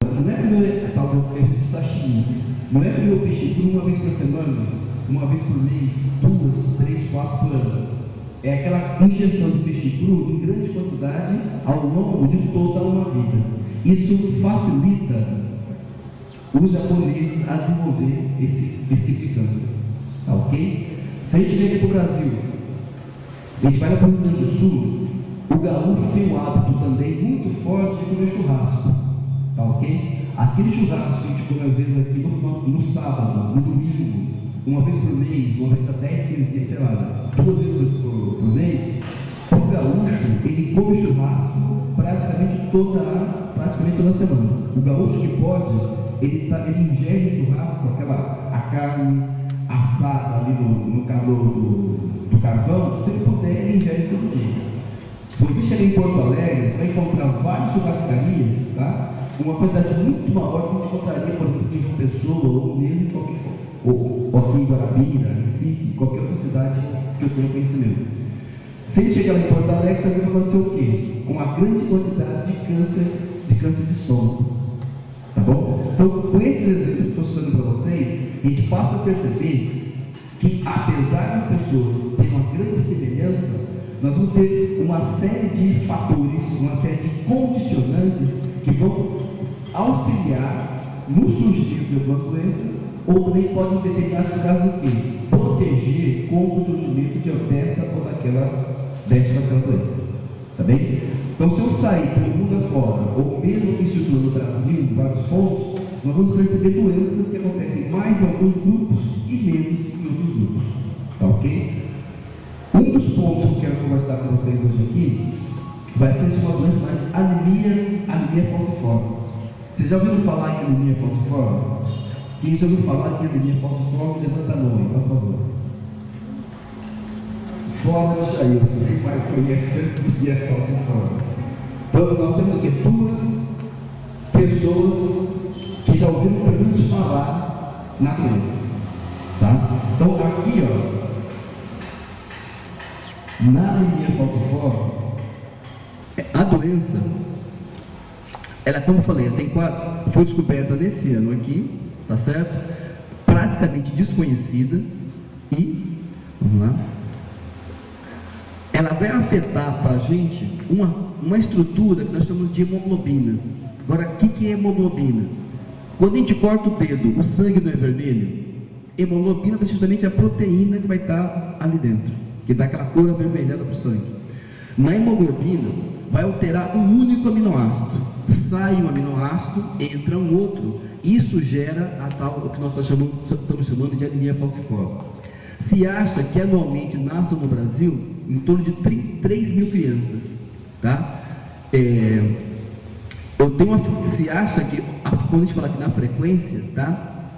Não é comer tal peixe de sashimi, não é comer o peixe cru uma vez por semana, uma vez por mês, 2, 3, 4 por ano. É aquela ingestão de peixe cru em grande quantidade ao longo de toda uma vida. Isso facilita os japoneses a desenvolver esse tipo de câncer. Tá ok? Se a gente vem aqui para o Brasil, a gente vai para o Rio Grande do Sul, o gaúcho tem um hábito também muito forte de comer churrasco. Tá ok? Aquele churrasco que a gente come às vezes aqui no sábado, no domingo, uma vez por mês, uma vez a 10, 15 dias, sei lá, 2 vezes por mês, o gaúcho, ele come churrasco praticamente toda semana. O gaúcho que pode, ele ingere churrasco, a carne assada ali no calor do carvão, se ele puder, ele ingere todo dia. Se você chegar em Porto Alegre, você vai encontrar várias churrascarias, tá? Uma quantidade muito maior que a gente encontraria, por exemplo, em João Pessoa, ou mesmo ou aqui em Guarabira, Recife, qualquer outra cidade que eu tenha conhecimento. Se a gente chegar em Porto Alegre, também vai acontecer o quê? Uma grande quantidade de câncer de estômago. Tá bom? Então, com esses exemplos que eu estou citando para vocês, a gente passa a perceber que, apesar das pessoas terem uma grande semelhança, nós vamos ter uma série de fatores, uma série de condicionantes que vão auxiliar no surgimento de algumas doenças, ou também podem, em determinados casos, o quê? Proteger contra o surgimento dessa ou daquela doença. Tá bem? Então, se eu sair pelo mundo afora, ou mesmo que situar no Brasil, em vários pontos, nós vamos perceber doenças que acontecem mais em alguns grupos e menos em outros grupos. Tá ok? Um dos pontos que eu quero conversar com vocês hoje aqui vai ser sobre uma doença chamada anemia falciforme. Vocês já ouviram falar em anemia falciforme? Quem já ouviu falar em anemia falciforme, levanta a mão aí, faz favor. Fora de Jailson, quem mais conhece anemia falciforme? Então, nós temos aqui 2 pessoas que já ouviram pelo menos falar na doença. Tá? Então, aqui, ó. Na anemia falciforme, a doença, ela, como eu falei, foi descoberta nesse ano aqui, tá certo? Praticamente desconhecida e, vamos lá, ela vai afetar para a gente uma estrutura que nós chamamos de hemoglobina. Agora, o que é hemoglobina? Quando a gente corta o dedo, o sangue não é vermelho? Hemoglobina é justamente a proteína que vai estar ali dentro, que dá aquela cor avermelhada para o sangue. Na hemoglobina, vai alterar um único aminoácido. Sai um aminoácido, entra um outro. Isso gera o que nós estamos chamando de anemia falciforme. Se acha que anualmente nascem no Brasil em torno de 3 mil crianças. Tá? Se acha que, quando a gente fala aqui na frequência, tá?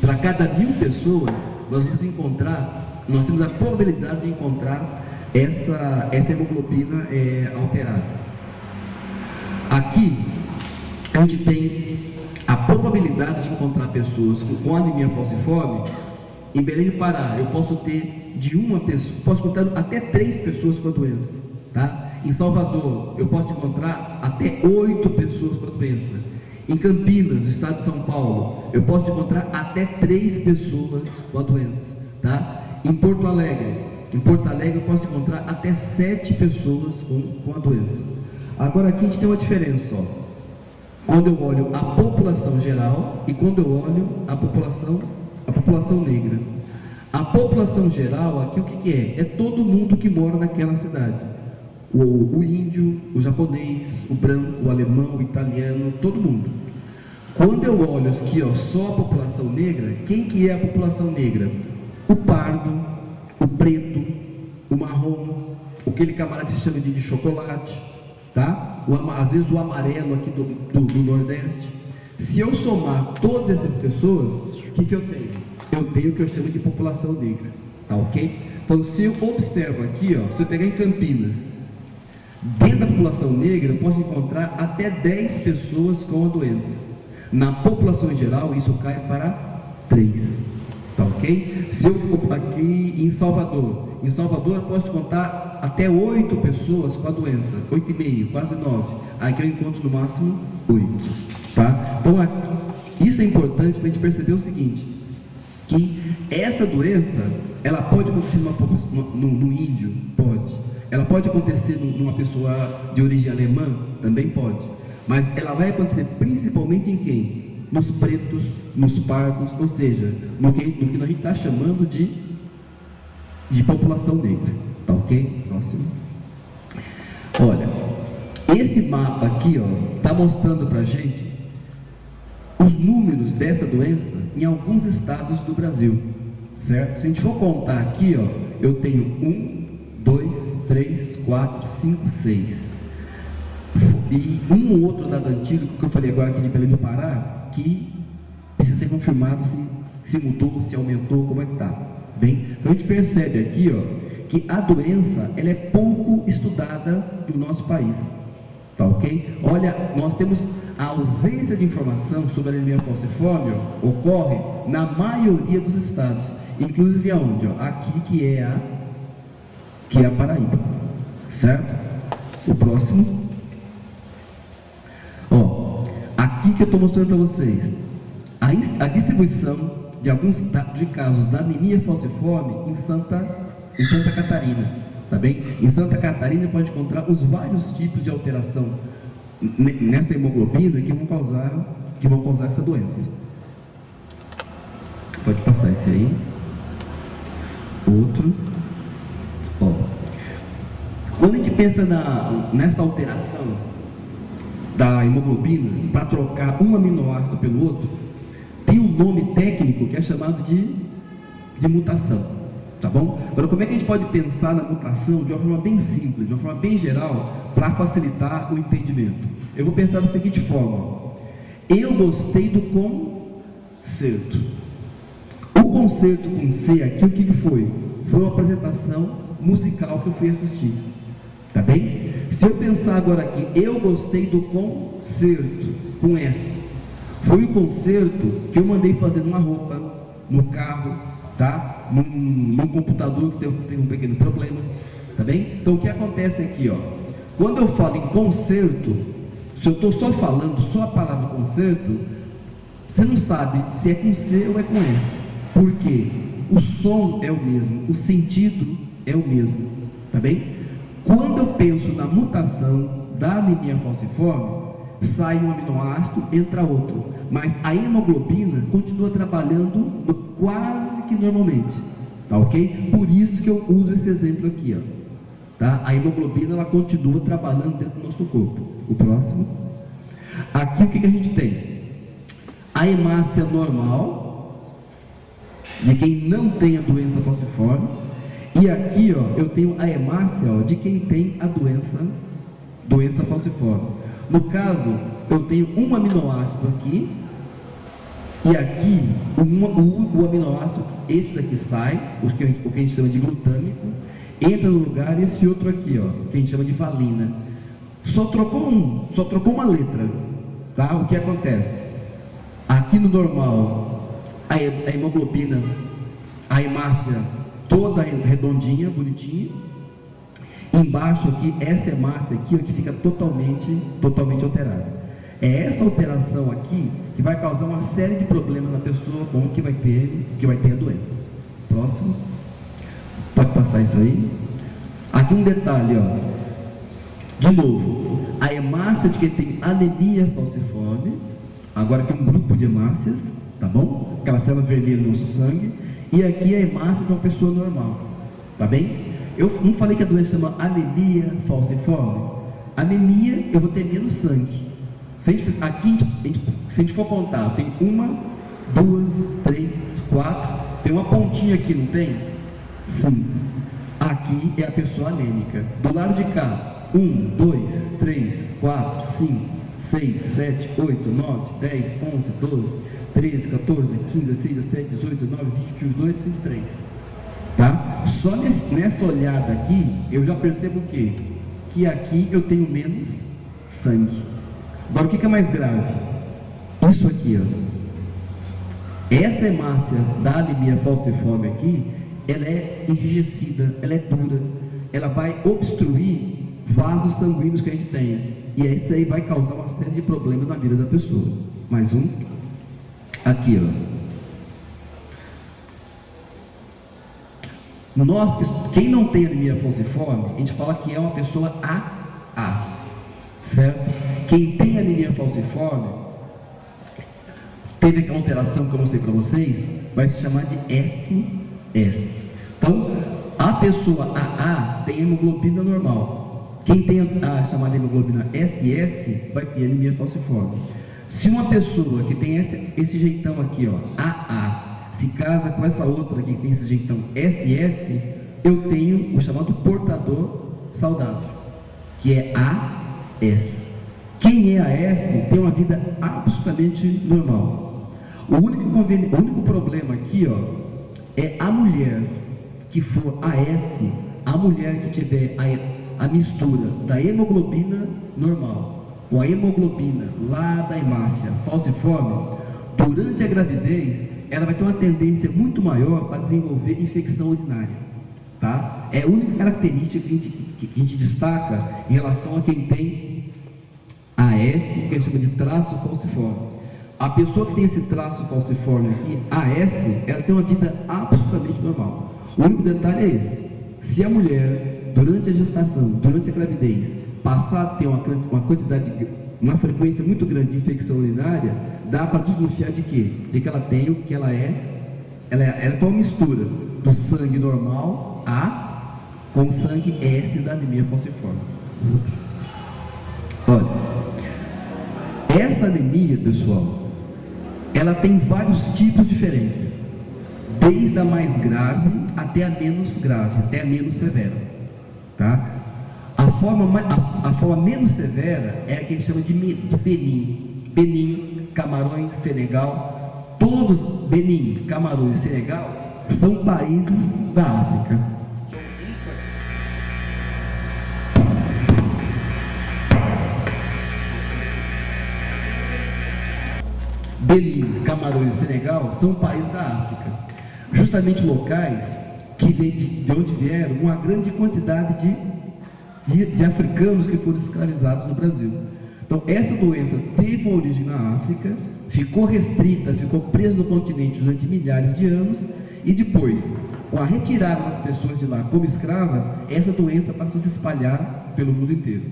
Para cada 1000 pessoas, nós temos a probabilidade de encontrar essa hemoglobina alterada. Aqui a gente tem a probabilidade de encontrar pessoas com anemia falciforme. Em Belém do Pará, eu posso ter de uma pessoa, posso encontrar até 3 pessoas com a doença, tá? Em Salvador, eu posso encontrar até 8 pessoas com a doença. Em Campinas, no estado de São Paulo, eu posso encontrar até 3 pessoas com a doença, tá? Em Porto Alegre, eu posso encontrar até 7 pessoas com a doença. Agora aqui a gente tem uma diferença, ó. Quando eu olho a população geral e quando eu olho a população negra. A população geral aqui, o que é? É todo mundo que mora naquela cidade. O índio, o japonês, o branco, o alemão, o italiano, todo mundo. Quando eu olho aqui, ó, só a população negra, quem que é a população negra? O pardo, o preto, o marrom, aquele camarada que se chama de chocolate, tá? Às vezes o amarelo aqui do Nordeste. Se eu somar todas essas pessoas, o que eu tenho? Eu tenho o que eu chamo de população negra, tá ok? Então, se eu observo aqui, ó, se eu pegar em Campinas, dentro da população negra, eu posso encontrar até 10 pessoas com a doença. Na população em geral, isso cai para 3, tá ok? Se eu aqui em Salvador, eu posso contar até 8 pessoas com a doença, 8,5, quase 9. Aqui eu encontro no máximo 8. tá? Então, isso é importante para a gente perceber o seguinte, que essa doença, ela pode acontecer no índio, pode. Ela pode acontecer numa pessoa de origem alemã, também pode. Mas ela vai acontecer principalmente em quem? Nos pretos, nos pardos, ou seja, no que a gente está chamando de população negra. Tá ok? Próximo. Olha, esse mapa aqui, ó, está mostrando para a gente os números dessa doença em alguns estados do Brasil, certo? Se a gente for contar aqui, ó, eu tenho 1, 2, 3, 4, 5, 6. E um ou outro dado antigo, que eu falei agora aqui de Belém do Pará, que precisa ser confirmado se mudou, se aumentou, como é que está. Bem, então a gente percebe aqui, ó, que a doença, ela é pouco estudada no nosso país, tá ok? Olha, nós temos a ausência de informação sobre a anemia falciforme, ó, ocorre na maioria dos estados, inclusive aonde? Ó, aqui que é a Paraíba, certo? O próximo. Ó, aqui que eu estou mostrando para vocês a distribuição de alguns de casos da anemia falciforme em Santa Catarina, tá bem? Em Santa Catarina pode encontrar os vários tipos de alteração nessa hemoglobina que vão causar essa doença. Pode passar esse aí. Outro. Ó, quando a gente pensa nessa alteração da hemoglobina para trocar um aminoácido pelo outro, tem um nome técnico que é chamado de mutação, tá bom? Agora, como é que a gente pode pensar na mutação de uma forma bem simples, de uma forma bem geral, para facilitar o entendimento? Eu vou pensar da seguinte forma, ó. Eu gostei do concerto. O concerto com C aqui, o que foi? Foi uma apresentação musical que eu fui assistir, tá bem? Se eu pensar agora aqui, eu gostei do concerto com S, foi o concerto que eu mandei fazer numa roupa, no carro, tá? Num computador que teve um pequeno problema, tá bem? Então o que acontece aqui, ó, quando eu falo em concerto, se eu estou só falando só a palavra concerto, você não sabe se é com C ou é com S, porque o som é o mesmo, o sentido é o mesmo, tá bem? Quando eu penso na mutação da anemia falciforme, sai um aminoácido, entra outro, mas a hemoglobina continua trabalhando quase que normalmente, tá ok? Por isso que eu uso esse exemplo aqui, ó, tá? A hemoglobina, ela continua trabalhando dentro do nosso corpo. O próximo. Aqui o que a gente tem? A hemácia normal, de quem não tem a doença falciforme, e aqui, ó, eu tenho a hemácia, ó, de quem tem a doença falciforme. No caso, eu tenho um aminoácido aqui, e aqui o aminoácido, esse daqui sai, o que a gente chama de glutâmico, entra no lugar esse outro aqui, ó, que a gente chama de valina. Só trocou uma letra, tá? O que acontece? Aqui no normal, a hemoglobina, a hemácia toda redondinha, bonitinha. Embaixo aqui, essa hemácia aqui, ó, que fica totalmente alterada. É essa alteração aqui que vai causar uma série de problemas na pessoa que vai ter a doença. Próximo. Pode passar isso aí. Aqui um detalhe, ó. De novo, a hemácia de quem tem anemia falciforme, agora aqui um grupo de hemácias, tá bom? Aquela célula vermelha no nosso sangue. E aqui a hemácia de uma pessoa normal, tá bem? Eu não falei que a doença chama anemia falciforme? Anemia, eu vou ter menos sangue. Se a gente for contar, tem 1, 2, 3, 4, tem uma pontinha aqui, não tem? Sim. Aqui é a pessoa anêmica. Do lado de cá, 1, 2, 3, 4, 5, 6, 7, 8, 9, 10, 11, 12, 13, 14, 15, 16, 17, 18, 19, 20, 22, 23. Tá? Só nessa olhada aqui, eu já percebo o quê? Que aqui eu tenho menos sangue. Agora, o que é mais grave? Isso aqui, ó. Essa hemácia da anemia falciforme aqui, ela é enrijecida, ela é dura, ela vai obstruir vasos sanguíneos que a gente tem. E isso aí vai causar uma série de problemas na vida da pessoa. Mais um. Aqui, ó. Quem não tem anemia falciforme, a gente fala que é uma pessoa AA, certo? Quem tem anemia falciforme, teve aquela alteração que eu mostrei para vocês, vai se chamar de SS. Então, a pessoa AA tem hemoglobina normal. Quem tem a chamada hemoglobina SS vai ter anemia falciforme. Se uma pessoa que tem esse jeitão aqui, ó, AA, se casa com essa outra aqui que tem esse jeitão SS, eu tenho o chamado portador saudável, que é AS. Quem é AS tem uma vida absolutamente normal. O único problema aqui, ó, é a mulher que for AS, a mulher que tiver a mistura da hemoglobina normal com a hemoglobina lá da hemácia falciforme, durante a gravidez, ela vai ter uma tendência muito maior para desenvolver infecção urinária, tá? É a única característica que a gente destaca em relação a quem tem AS, que a gente chama de traço falciforme. A pessoa que tem esse traço falciforme aqui, AS, ela tem uma vida absolutamente normal. O único detalhe é esse: se a mulher, durante a gestação, durante a gravidez, passar a ter uma frequência muito grande de infecção urinária, dá para desconfiar de quê? De que ela tem, que ela é uma mistura do sangue normal A com sangue S da anemia falciforme. Olha, essa anemia, pessoal, ela tem vários tipos diferentes, desde a mais grave até a menos grave, até a menos severa, tá? A forma menos severa é a que a gente chama de Benin, Camarões, Senegal. Todos, Benin, Camarões e Senegal, são países da África. Benin, Camarões e Senegal são países da África, justamente locais que vêm de onde vieram uma grande quantidade de africanos que foram escravizados no Brasil. Então, essa doença teve uma origem na África, ficou restrita, ficou presa no continente durante milhares de anos, e depois, com a retirada das pessoas de lá como escravas, essa doença passou a se espalhar pelo mundo inteiro.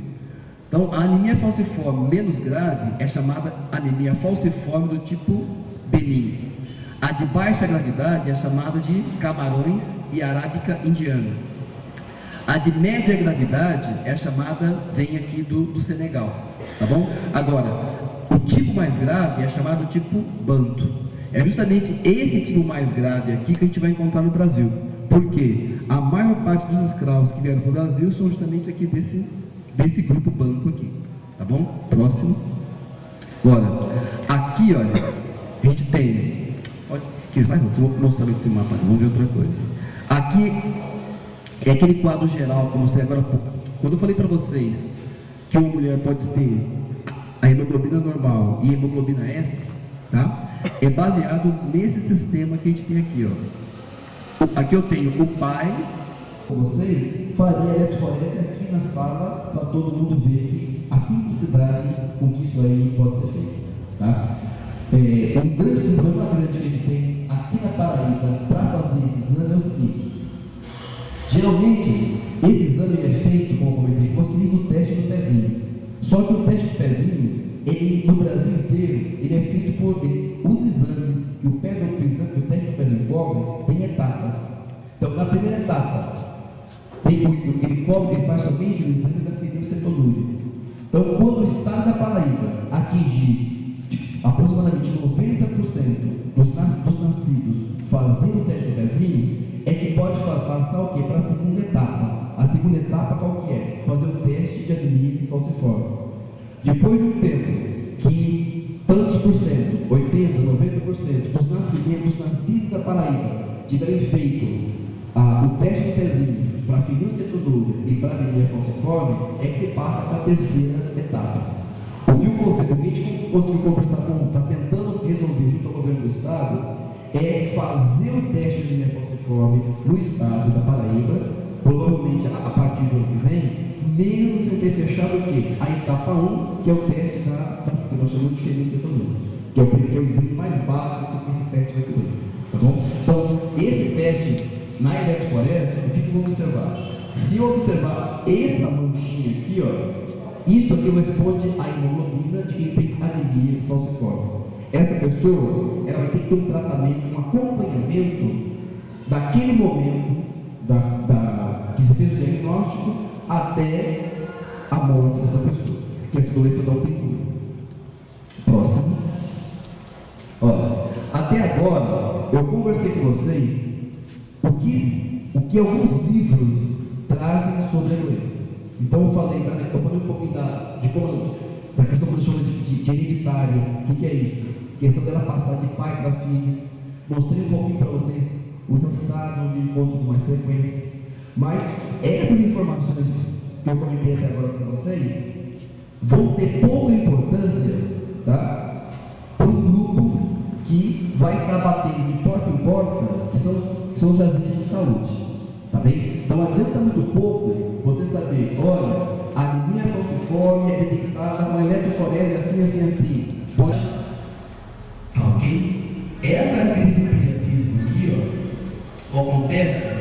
Então, a anemia falciforme menos grave é chamada anemia falciforme do tipo Benin. A de baixa gravidade é chamada de Camarões e Arábica indiana. A de média gravidade é chamada, vem aqui do Senegal, tá bom? Agora, o tipo mais grave é chamado tipo Banto. É justamente esse tipo mais grave aqui que a gente vai encontrar no Brasil, porque a maior parte dos escravos que vieram para o Brasil são justamente aqui desse grupo Banto aqui, tá bom? Próximo. Agora, aqui, olha, a gente tem, olha, aqui, vou mostrar esse mapa, vamos ver outra coisa. Aqui é aquele quadro geral que eu mostrei agora há pouco. Quando eu falei para vocês que uma mulher pode ter a hemoglobina normal e a hemoglobina S, tá? É baseado nesse sistema que a gente tem aqui, ó. Aqui eu tenho o pai. Vocês faria eletroforese aqui na sala para todo mundo ver a simplicidade com que isso aí pode ser feito, tá? Um problema grande que a gente tem aqui na Paraíba para fazer esse exame é o seguinte: geralmente esse exame é feito, como eu comentei, com o teste do pezinho. Só que o teste do pezinho, ele, no Brasil inteiro, ele é feito por os exames que o teste do pezinho cobre tem etapas. Então, na primeira etapa, ele faz somente o exame da ferida cetolúria. Então, quando o estado da Paraíba atingir aproximadamente 90% dos nascidos fazendo o teste do pezinho, é que pode passar o quê? Para a segunda etapa. A segunda etapa qual que é? Fazer o teste de anemia falciforme. Depois de um tempo que tantos por cento, 80%, 90% dos nascidos da Paraíba tiverem feito o teste de pezinho para fenilcetolúria e para anemia falciforme, é que se passa para a terceira etapa. O que a gente conseguiu conversar está tentando resolver junto ao governo do estado é fazer o teste de anemia falciforme no estado da Paraíba, provavelmente a partir do ano que vem, mesmo sem ter fechado o quê? A etapa 1, que é o teste que nós chamamos de diferença também, que é o exame mais básico que esse teste vai cobrir, tá bom? Então, esse teste na eletroforese, o que vamos observar? Se eu observar essa manchinha aqui, ó, isso aqui responde à hemoglobina de quem tem anemia falciforme. Essa pessoa, ela vai ter que ter um tratamento, um acompanhamento daquele momento que se fez o diagnóstico até a morte dessa pessoa, que essa doença não tem cura. Próximo. Olha, até agora eu conversei com vocês o que alguns livros trazem sobre a doença. Então eu falei um pouquinho da questão que eu chamo de hereditário. O que é isso? A questão dela passar de pai para filho. Mostrei um pouquinho para vocês os estados onde encontro com mais frequência. Mas essas informações que eu comentei até agora com vocês vão ter pouca importância, tá? Para um grupo que vai estar batendo de porta em porta, que são os agentes de saúde, tá bem? Não adianta muito pouco você saber, olha, a anemia falciforme é detectada com eletroforese assim. Pode, tá ok? Essa crise de priapismo aqui, ó, acontece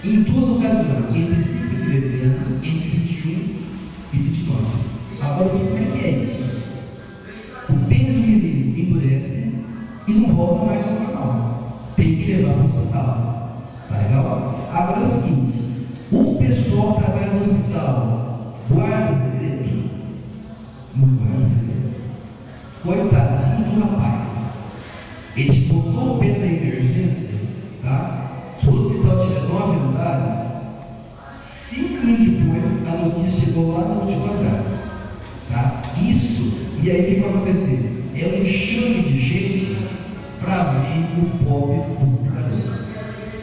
em duas ocasiões, entre 5 e 13 anos, entre 21 e 29. Agora, como é que é isso? O pênis do menino endurece e não volta mais ao normal. Tem que levar para o hospital. Tá legal? Agora é o seguinte: o pessoal que trabalha no hospital guarda segredo? Não guarda segredo. Coitadinho do rapaz. Ele botou o pé na emergência, tá? Se o hospital tiver 9 andares, 5 minutos depois a notícia chegou lá no último andar, tá? Isso, e aí o que vai acontecer? É um enxame de gente para ver o pobre do cuidador.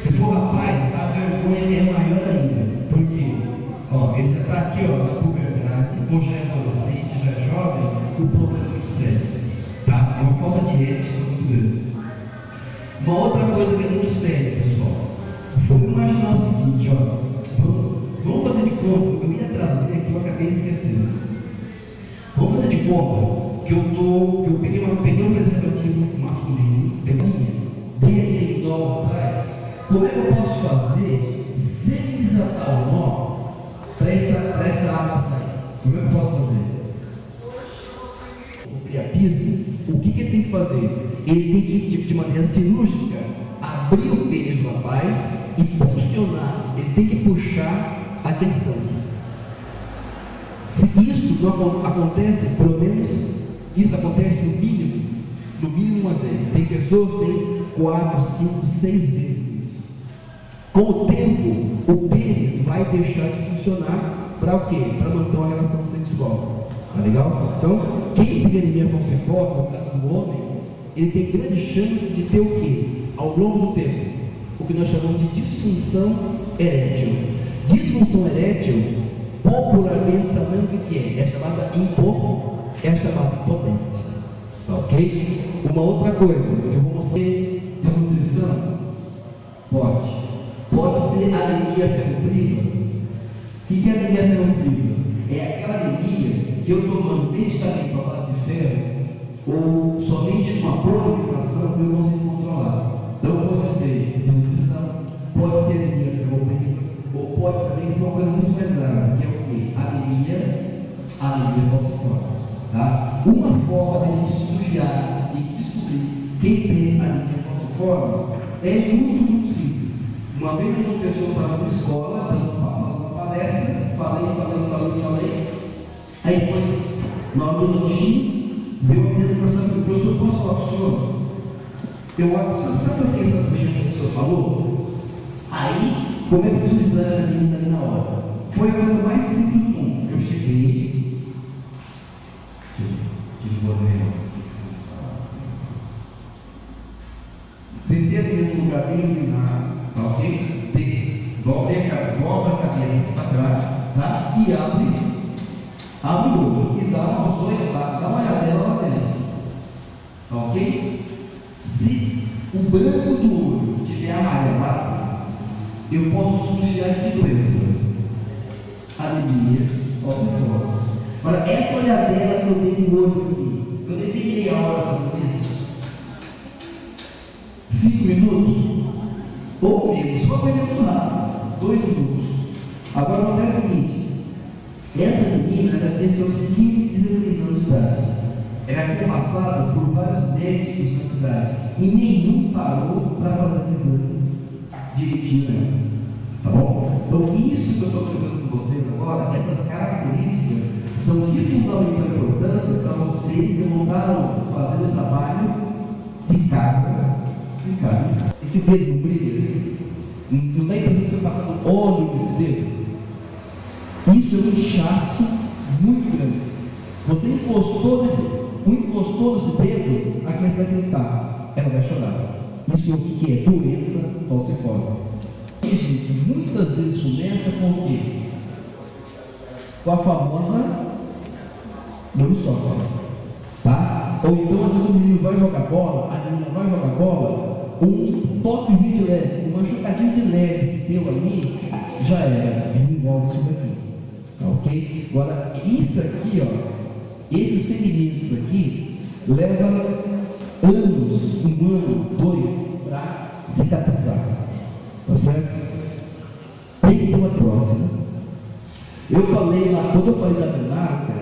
Se for rapaz, a vergonha é maior ainda. Por quê? Ó, ele já está aqui, ó, na puberdade, ou já é adolescente, já é jovem, o problema é muito sério, tá? É uma falta de ética muito grande. Uma outra coisa que é muito séria, pessoal. Vamos imaginar o seguinte, ó. Vamos fazer de conta, eu ia trazer aqui, eu acabei esquecendo. Vamos fazer de conta que eu peguei um preservativo masculino, dei aquele nó atrás. Como é que eu posso fazer sem desatar o nó para essa água sair? Como é que eu posso fazer? O priapismo, o que ele tem que fazer? Ele tem que, de maneira cirúrgica, abrir o pênis do rapaz e funcionar. Ele tem que puxar aquele sangue. Se isso não acontece, pelo menos isso acontece no mínimo uma vez. Tem pessoas que têm 4, 5, 6 vezes isso. Com o tempo, o pênis vai deixar de funcionar para o quê? Para manter uma relação sexual. Tá legal? Então, quem tem anemia falciforme, no caso do homem, ele tem grande chance de ter o quê? Ao longo do tempo, o que nós chamamos de disfunção erétil. Disfunção erétil, popularmente sabendo o que é? É chamada impotência. Tá ok? Uma outra coisa, eu vou mostrar de nutrição. Pode ser anemia ferropriva. O que é anemia ferropriva? É aquela anemia que eu tomando medicamento à base de ferro ou somente uma boa alimentação eu consigo controlar. Então pode ser de nutrição, pode ser anemia ferropriva, ou pode também ser uma coisa muito mais grave, que é o quê? Anemia falciforme. Tá? Uma forma de a gente estudiar e de descobrir quem tem anemia falciforme é muito simples. Uma vez uma pessoa estava na escola, dando uma palestra, falei, aí depois, na hora do lanchinho, veio uma menina conversando com o professor: posso falar com o senhor? Sabe o que essas doenças que o senhor falou? Aí, como é que eu fiz o exame da menina ali na hora? Foi a coisa mais simples do mundo. Eu cheguei, sentei ali num lugar bem iluminado, tá ok? Dobra a cabeça para trás, tá? E abre o olho e dá uma olhadela lá dentro, tá ok? Se o branco do olho estiver amarelado, eu posso substituir de doença, anemia falciforme. Agora, essa olhadela que eu dei no olho aqui, eu levei meia hora fazendo isso, 5 minutos, ou menos, uma coisa muito rápida, 2 minutos. Agora, acontece o seguinte: essa menina, ela tinha seus 15, 16 anos de idade. Ela foi passada por vários médicos na cidade e nenhum parou para fazer o exame direitinho nela. Tá bom? Então, isso que eu estou falando com vocês agora, essas características, são de fundamental importância para vocês que não estão fazendo trabalho de casa. Esse dedo não brilha? Não dá a impressão que você está passando óleo nesse dedo? Isso é um inchaço muito grande. Você encostou nesse dedo, a criança vai gritar, ela vai chorar. Isso é o que é? Doença falciforme. E, gente, muitas vezes começa com o quê? Com a famosa muriçoca, tá? Ou então, às vezes o menino vai jogar bola, a menina vai jogar bola, um toquezinho de leve, uma machucadinha de leve que deu ali, já era, desenvolve isso daqui, tá ok? Agora, isso aqui, ó, esses ferimentos aqui, leva anos, 1 ano, 2, para cicatrizar, tá certo? Tem uma próxima. Eu falei lá, quando eu falei da menarca,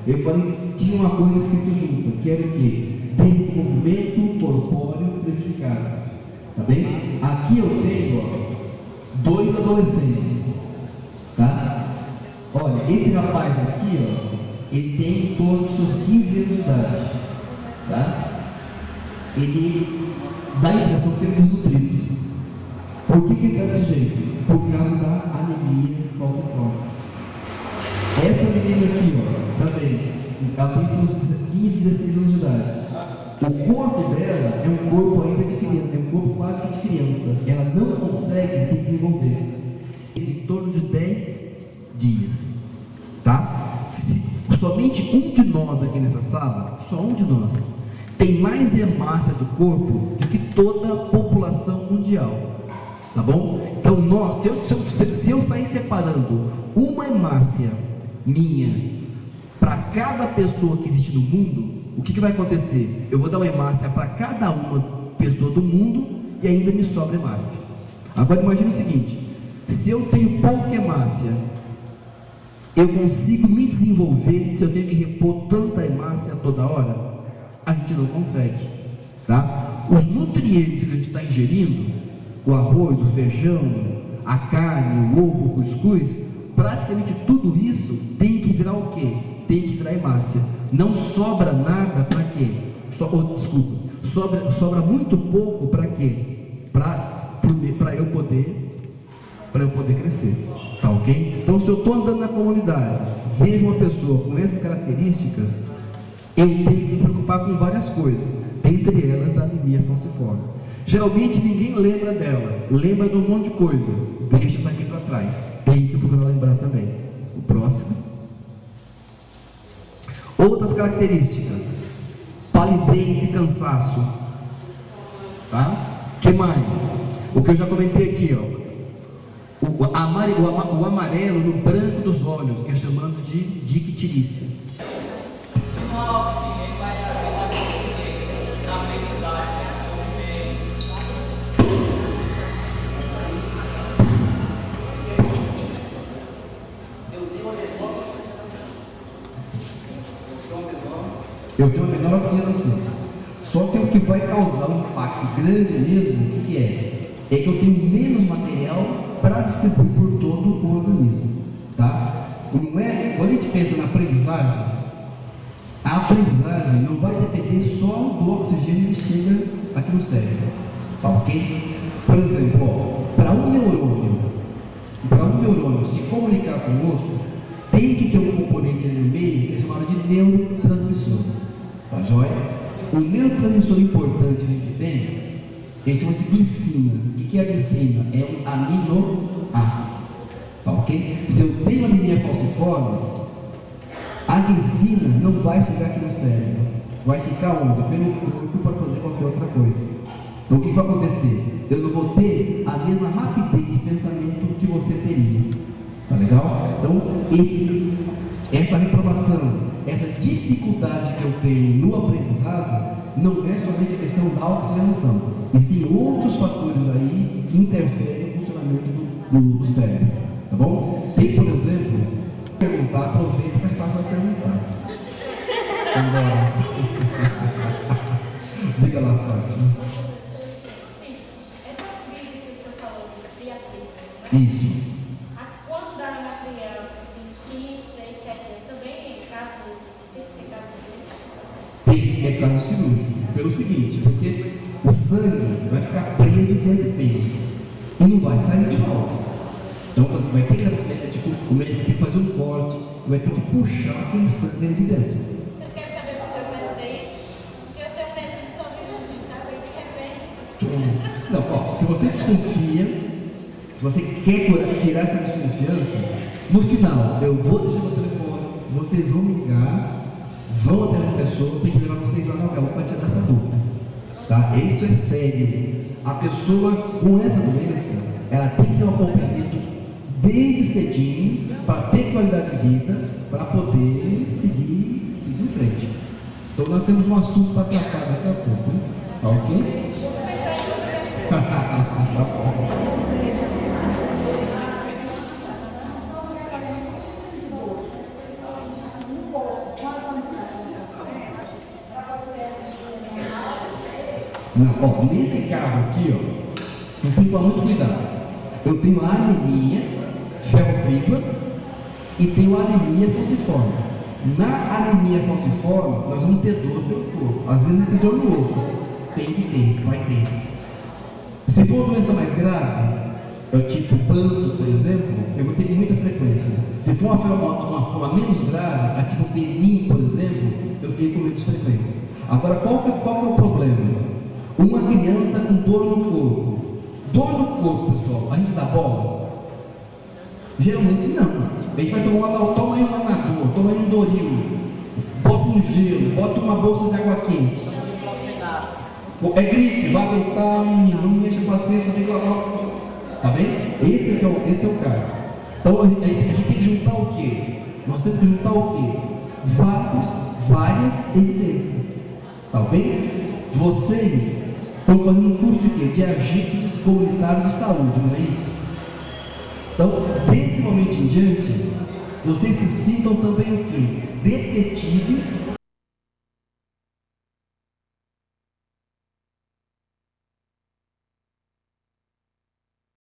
eu falei, tinha uma coisa escrita junto, que era o quê? Desenvolvimento corpóreo prejudicado, tá bem? Aqui eu tenho, ó, 2 adolescentes, tá? Olha, esse rapaz aqui, ó, ele tem em torno dos seus 15 anos de idade, tá? Ele dá a impressão que ele é desnutrido. Por que ele está desse jeito? Por causa da anemia falciforme. Essa menina aqui, ó, tá vendo? Ela tem seus 15, 16 anos de idade. O corpo dela é um corpo ainda de criança, é um corpo quase que de criança. Ela não consegue se desenvolver. Em torno de 10 dias, tá? Somente um de nós aqui nessa sala, só um de nós, tem mais hemácia do corpo do que toda a população mundial, tá bom? Então nós, se eu sair separando uma hemácia minha para cada pessoa que existe no mundo, o que vai acontecer? Eu vou dar uma hemácia para cada uma pessoa do mundo e ainda me sobra hemácia. Agora imagine o seguinte: se eu tenho pouca hemácia, eu consigo me desenvolver se eu tenho que repor tanta hemácia toda hora? A gente não consegue, tá? Os nutrientes que a gente está ingerindo, o arroz, o feijão, a carne, o ovo, o cuscuz, praticamente tudo isso tem que virar o quê? Tem que virar hemácia. Não sobra nada para quê? Sobra muito pouco para quê? Para eu poder crescer, tá ok? Então, se eu estou andando na comunidade, vejo uma pessoa com essas características, eu tenho que me preocupar com várias coisas, entre elas a anemia falciforme. Geralmente ninguém lembra dela, lembra de um monte de coisa, deixa isso aqui para trás, tem que procurar lembrar também. O próximo. Outras características: palidez e cansaço, tá? Que mais? O que eu já comentei aqui, ó, o amarelo no branco dos olhos, que é chamado de dictirícia. Eu tenho uma menor oxigenação. Só que o que vai causar um impacto grande mesmo, o que é? É que eu tenho menos material para distribuir por todo o organismo, tá? Não é, quando a gente pensa na aprendizagem, a aprendizagem não vai depender só do oxigênio que chega aqui no cérebro, tá ok? Por exemplo, para um neurônio se comunicar com o outro, tem que ter um componente ali no meio que é chamado de neurotransmissor, tá joia? O neurotransmissor importante que a gente tem, ele chama de glicina. O que é a glicina? É um aminoácido, tá ok? Se eu tenho anemia falciforme, a glicina não vai chegar aqui no cérebro, vai ficar onde? Pelo corpo, para fazer qualquer outra coisa. Então o que vai acontecer? Eu não vou ter a mesma rapidez de pensamento que você teria. Tá legal? Então, essa reprovação, essa dificuldade que eu tenho no aprendizado, não é somente a questão da oxigenação, e sim outros fatores aí que interferem no funcionamento do cérebro. Tá bom? Tem, por exemplo, perguntar, aproveita que é fácil de perguntar. Diga lá, Fátima. Sim, essas crises que o senhor falou de criatriz, né? Isso. Quando dá na criança, assim, 5, 6, 7 anos, também é caso, tem que ser caso cirúrgico? É caso cirúrgico. Pelo seguinte, porque o sangue vai ficar preso dentro do pênis e não vai sair de volta. Então vai ter que, o médico tem que fazer um corte, vai ter que puxar aquele sangue de dentro. Vocês querem saber por que eu perguntei isso? Porque eu tenho medo de só vir assim, sabe? De repente. Não, ó, se você desconfia, se você quer tirar essa desconfiança, no final eu vou deixar meu telefone, vocês vão ligar, vão até uma pessoa, tem que levar vocês lá no hotel para tirar essa dúvida. Tá? Isso é sério. A pessoa com essa doença, ela tem que ter um acompanhamento desde cedinho para ter qualidade de vida, para poder seguir em frente. Então nós temos um assunto para tratar daqui a pouco, hein? Tá ok? Tá bom. Não, ó, nesse caso aqui, ó, eu tenho que tomar muito cuidado. Eu tenho a anemia ferropriva e tenho a anemia falciforme. Na anemia falciforme, nós vamos ter dor pelo corpo. Às vezes tem dor no osso. Tem que ter, vai ter. Se for uma doença mais grave, tipo pântano, por exemplo, eu vou ter com muita frequência. Se for uma forma menos grave, a tipo PNI, por exemplo, eu tenho com menos frequência. Agora, qual que é o problema? Uma criança com dor no corpo. Dor no corpo, pessoal, a gente dá bola? Geralmente não. A gente vai tomar toma aí um amador, toma aí um Doril, bota um gelo, bota uma bolsa de água quente. É gripe, vai deitar, não me enche a paciência, tem que lavar. Tá bem? Esse é o caso. Então a gente tem que juntar o quê? Nós temos que juntar o quê? Várias evidências. Tá bem? Vocês estão fazendo um curso de quê? De agentes comunitários de saúde, não é isso? Então, desse momento em diante, vocês se sintam também o quê? Detetives